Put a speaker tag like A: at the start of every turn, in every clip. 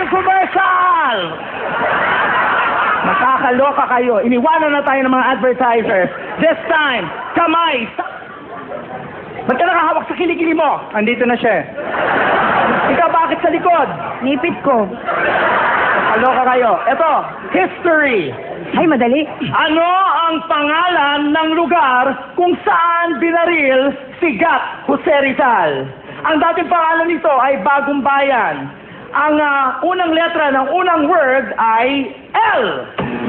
A: Infomercial! Nakakaloka kayo. Iniwanan na tayo ng mga advertisers. This time, kamay. Ba't ka nakahawak sa kilikili mo? Andito na siya. Ikaw bakit sa likod?
B: Nipit ko.
A: Nakakaloka kayo. Ito, history.
B: Ay, madali.
A: Ano ang pangalan ng lugar kung saan binaril si Gat Jose Rizal? Ang dating pangalan nito ay Bagong Bayan. Ang unang letra ng unang word ay L.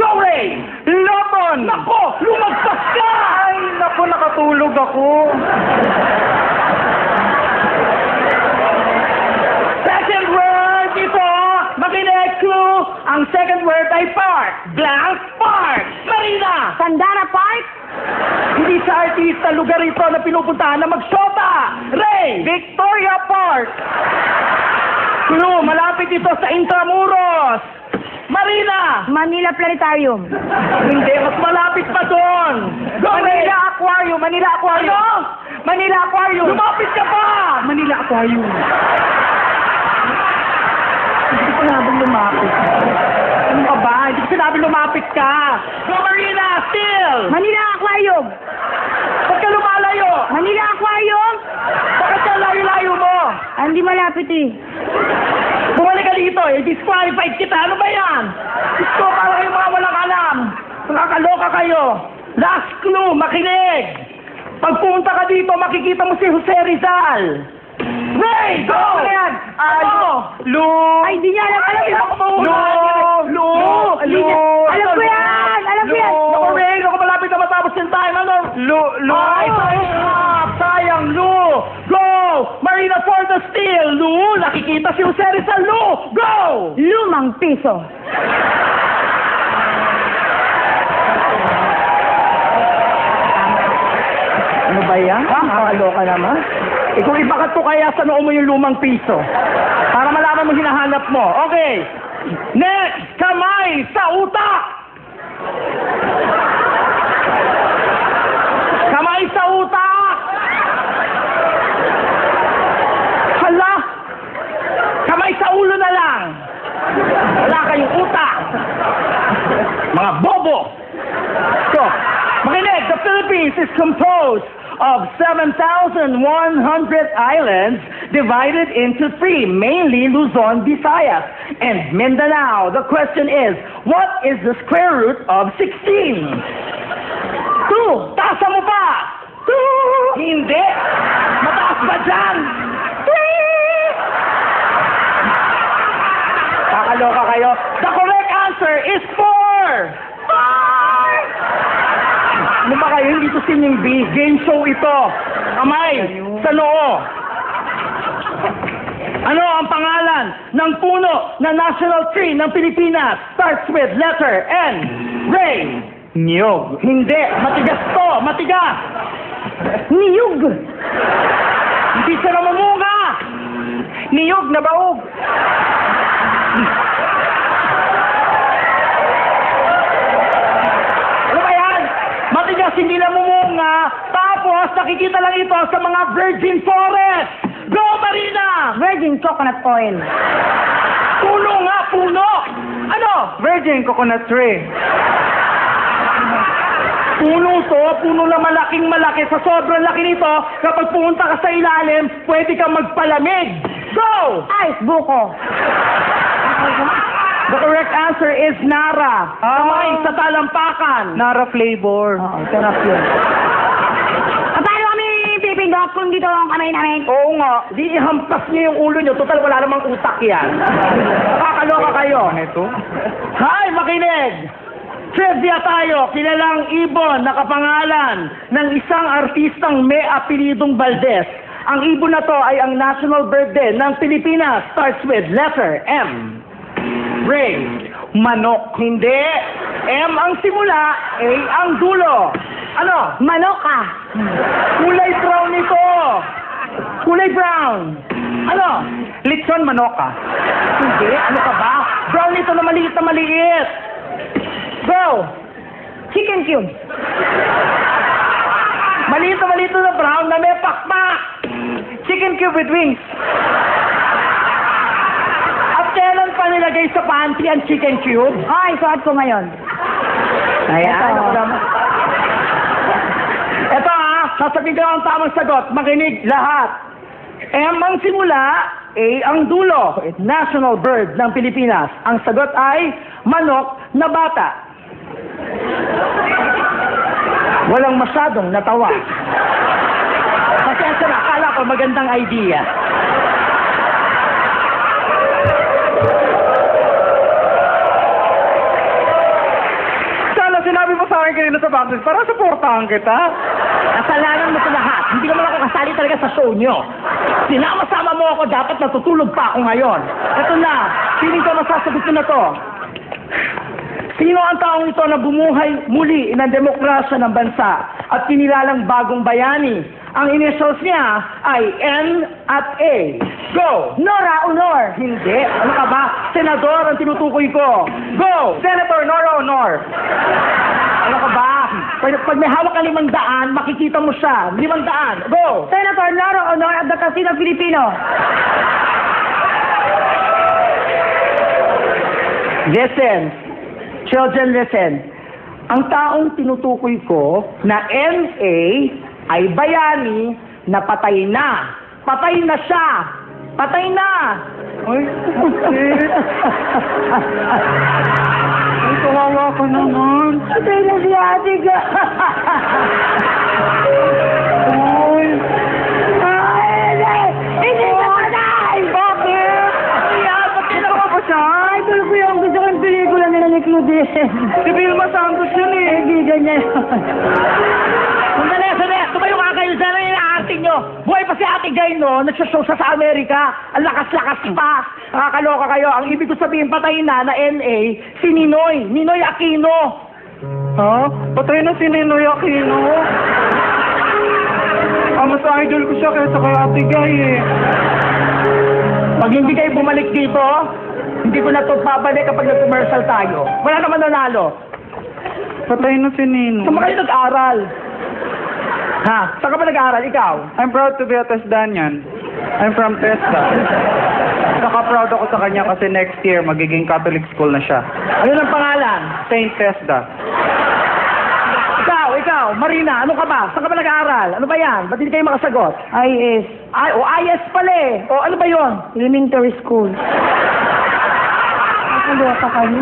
A: Go, Ray! Lobon! Nako! Lumagpas ka! Ay, nako, nakatulog ako. Second word ito, makinig clue. Ang second word ay park. Blank park. Marina!
B: Sandara Park?
A: Hindi sa artista lugar ito na pinupuntahan na magsyota. Ray! Victoria Park. Clue, malapit ito sa Intramuros. Marina!
B: Manila Planetarium.
A: Hindi, mas malapit pa doon.
B: Manila Aquarium. Manila Aquarium.
A: Ano?
B: Manila Aquarium.
A: Lumapit ka pa!
B: Manila Aquarium.
A: Hindi ko sinabing lumapit. Ano ka ba? Hindi ko sinabing lumapit ka. Go, Marina! Still!
B: Manila Aquarium.
A: Ba't ka lumalayo?
B: Manila Aquarium?
A: Bakit ka layo-layo mo?
B: Hindi malapit eh.
A: Bumalik ka dito eh. Disqualified kita. Ano ba yan? Gusto para kayong mga walang alam. Nakakaloka kayo. Last clue, makinig. Pag pumunta ka dito, makikita mo si Jose Rizal. Ray! Go!
B: Ano yan?
A: Ano? Lu!
B: Ay, di niya alam. Alam
A: Ay,
B: ko.
A: ako mahula. Lu!
B: Di niya- Alam ko yan! Alam ko yan!
A: Naku, Ray, naku, malapit na matapos yung time. Ano? Lu! Ay, sayang, Lu! Go! Marina for the steal, Lu! Nakikita si Jose Rizal, Lu! Go!
B: Lumang piso.
A: Ano ba yan? Nakakaloka naman. Kung ibakat ko kaya sa noo mo yung lumang piso. Para malaman mo hinahanap mo. Okay. Next, kamay sa utak. Kamay sa utak. Hala. Kamay sa ulo na lang. Wala kayong utak. Mga bobo. So, makinig, the Philippines is composed of 7,100 islands divided into three, mainly Luzon, Visayas, and Mindanao. The question is, what is the square root of 16? 2. Tasa mo pa! 2. Hindi! Mataas ba dyan? 3. Kakaloka kayo. The correct answer is 4. 4. Ano ba kayo? Hindi to singing bee. Game show ito. Kamay, sa noo. Ano ang pangalan ng puno na national tree ng Pilipinas? Starts with letter N. Ray. Niyog. Hindi. Matigas to. Matigas.
B: Niyog.
A: Hindi siya namumunga. Niyog na baog. Matigas, hindi na mumunga. Tapos, nakikita lang ito sa mga virgin forest. Go, Marina!
B: Virgin coconut oil.
A: Puno nga, puno! Ano? Virgin coconut tree. Puno to, puno na malaking malaki. Sa sobrang laki nito, kapag pumunta ka sa ilalim, pwede kang magpalamig. Go!
B: Ice buko.
A: The correct answer is Nara. Kamay sa talampakan. Nara flavor.
B: Oo, sarap yun. Paano kami pipindot kung dito ang kamay namin?
A: Oo nga, di ihampas niyo yung ulo niyo. Total, wala namang utak yan. Nakakaloka kayo. Hi, makinig! Trivia tayo. Kilalang ibon na kapangalan ng isang artistang may apelidong Valdez. Ang ibon na to ay ang national bird din ng Pilipinas. Starts with letter M. Ray. Manok. Hindi. M ang simula, A ang dulo. Ano?
B: Manoka.
A: Kulay brown ito. Kulay brown. Ano? Lechon manoka. Hindi. Ano ka ba? Brown ito na maliit na maliit. Go.
B: Chicken cube.
A: Maliit na brown na may pakpak. Chicken cube with wings. At kailan pa nila nilagay sa pantry ang chicken cube?
B: Ay, suot ko ngayon.
A: Ayan.
B: Ito.
A: Ito sasabihin ko ang tamang sagot. Makinig lahat. M ang simula, A ang dulo. National bird ng Pilipinas. Ang sagot ay manok na bata. Walang masyadong natawa. Pasensya na, akala ko magandang idea. Sinabi mo sa akin kanina sa boxes para supportahan kita. Kasalanan mo sa lahat. Hindi naman ako kasali talaga sa show nyo. Sinama-sama mo ako, dapat natutulog pa ako ngayon. Ito na, feeling ko masasagot ko na to. Sino ang taong ito na bumuhay muli ng demokrasya ng bansa at kinilalang bagong bayani? Ang initials niya ay N at A. Go!
B: Nora Honor.
A: Hindi. Ano ka ba? Senador ang tinutukoy ko. Go! Senator Nora Honor. Ano ka ba? Pag may hawak ka 500, makikita mo siya. 500. Go!
B: Senator Nora Honor of the Casino Filipino.
A: Listen. Children, listen. Ang taong tinutukoy ko na NA ay bayani na patay na. Patay na siya. Patay na. Ay, ay, kawawa ka naman.
B: Patay na si ate ka.
A: Ay.
B: Ay, hindi na patay.
A: Bakit? Ayan, ba't ginawa pa siya?
B: Ay, tulog ko yung gusto kong pelikula nila ni Claudine.
A: Si Vilma Santos yun eh.
B: Kaibigan niya yun.
A: Sandali. Tumayo nga kayo dyan. Ano yung acting nyo? Buhay pa si Ate Gay, no? Nagsashow siya sa Amerika. Ang lakas-lakas pa. Nakakaloka kayo. Ang ibig ko sabihin, patay na NA, si Ninoy. Ninoy Aquino. Ha? Patay na si Ninoy Aquino? Mas idol ko siya kaysa kay Ate Gay eh. Pag hindi kayo bumalik dito, hindi ko na ito babalik kapag nag-commercial tayo. Wala naman nanalo. Patay na si Nino. Saan ba kayo nag-aral? Ha? Saan ka ba nag-aaral? Ikaw?
C: I'm proud to be a Tesdanian. I'm from Tesda. Saka-proud ako sa kanya kasi next year magiging Catholic school na siya.
A: Ano ang pangalan?
C: Saint Tesda.
A: Ikaw, Marina, ano ka ba? Saan ka ba nag-aaral? Ano ba yan? Ba't hindi kayo makasagot?
B: IS.
A: IS pala eh. O ano ba yon?
B: Elementary School. Nakaloka ka kayo?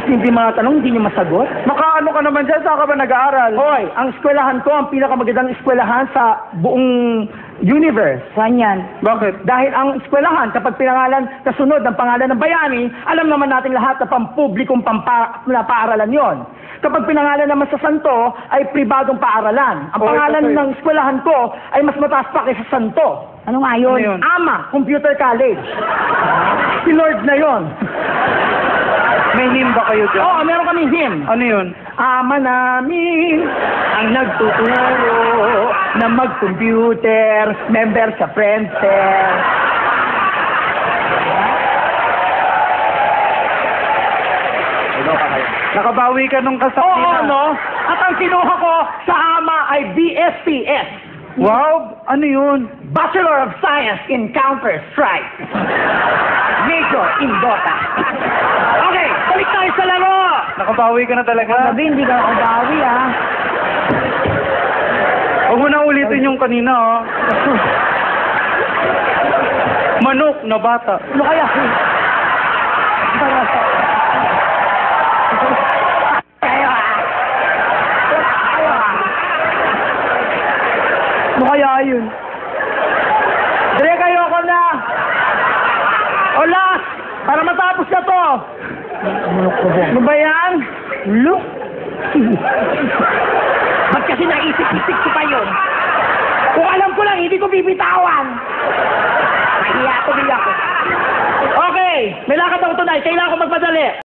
A: Simple mga tanong, hindi niyo masagot?
C: Makaano ka naman dyan? Saan ka ba nag-aaral?
A: Hoy, ang eskwelahan ko, ang pinakamagandang eskwelahan sa buong universe.
B: Saan yan?
C: Bakit?
A: Dahil ang eskwelahan, kapag pinangalan, kasunod ng pangalan ng bayani, alam naman natin lahat na pampublikong na paaralan yon. Kapag pinangalan naman sa santo, ay pribadong paaralan. Ang pangalan ng eskwelahan ko ay mas mataas pa kaysa santo.
B: Ano nga yun?
C: Ano yun?
A: AMA, Computer College. Si Lord na yon.
C: May hymn ba kayo dyan?
A: Oo, meron kami hymn.
C: Ano yun?
A: Ama namin ang nagtuturo na mag-computer, member sa Friendster.
C: Nakabawi ka nung
A: Oo,
C: kasakinan.
A: no? At ang kinuha ko sa AMA ay BSCS.
C: Wow! Ano yun?
A: Bachelor of Science in Counter-Strike. Major in Dota. Okay, balik tayo sa laro.
C: Nakabawi ka na talaga.
B: Sabi, hindi ka nakabawi, ah.
C: Huwag mo na ulitin yung kanina, oh. Manok na bata.
A: Ano kaya?
B: Ano kaya yun?
A: Dire kayo ko na. O last, para matapos na to. Ano ba yan? Look. Ba't kasi naisip-isip ko pa yun? Kung alam ko lang, hindi ko bibitawan. Mahiya ko, biya ko. Okay, may lakad ako tonight. Kailangan ko magpadali.